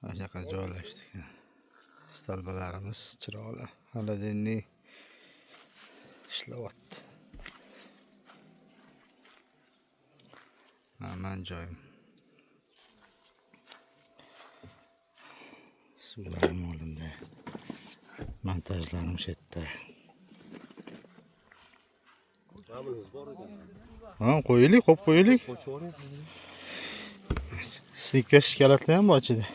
Mana shu yoqqa joylashdik. Stalbalarimiz chiroyli, xolodilniy ishlayapti. Aman joyim. Suvlarim oldimda. Montajlarim shu yerda. Ha, qo'yaylik, qo'yib qo'yaylik. Sniker shikalatlar ham bor ichida.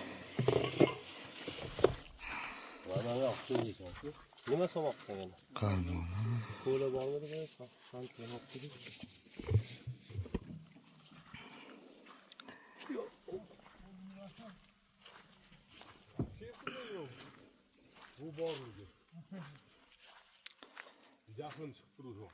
Nima so'moqsan yana? Qarmon. Ko'la bormidi bu? Qancha olib Bu borligi. Jahlim chiqib turadi.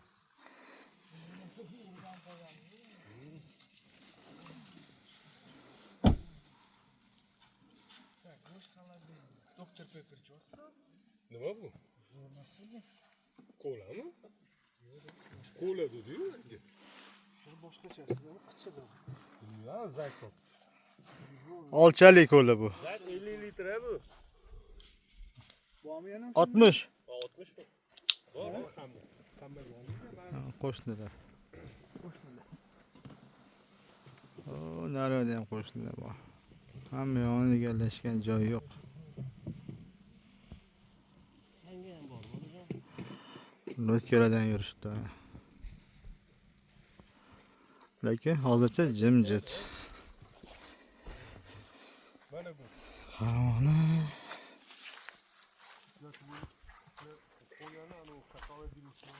Doktor Pepper cho'ssa. Nima bu? Zo'rmasimi? Kolami? Kola dedi-yu. Shu boshqachasi, qichidi. Ya zaykop. Olchalik ko'la bu. Zayt 50 litr bu. Bormi yana? 60. 60 mı? Bor, hamma. Hamma bor. Qo'shnilar. O, narada ham qo'shnilar bor. Hamma yog'ini egallashgan joy yo'q. Senga ham bormi? Roskaladan yurishdi. Lekin hozircha jimjit. Mana bu. Qarmoni. Qo'yani anu qaqava bilishni.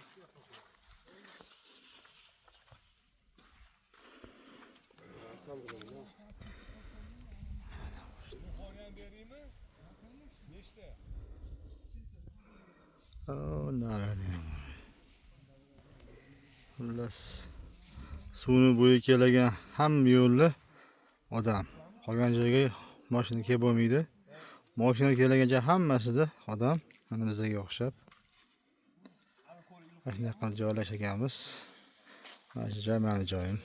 Qo'ygan beraymi? Nechta? O, narada ham. Xullas. Suvni bo'yi kelagan hamma yo'lni odam. Qolgan joyga mashina kelib bo'lmaydi. Mashina kelagancha hammasida odam, mana bizga o'xshab. Mana shunday qilib joylashganmiz. Mana shu joy meni joyim.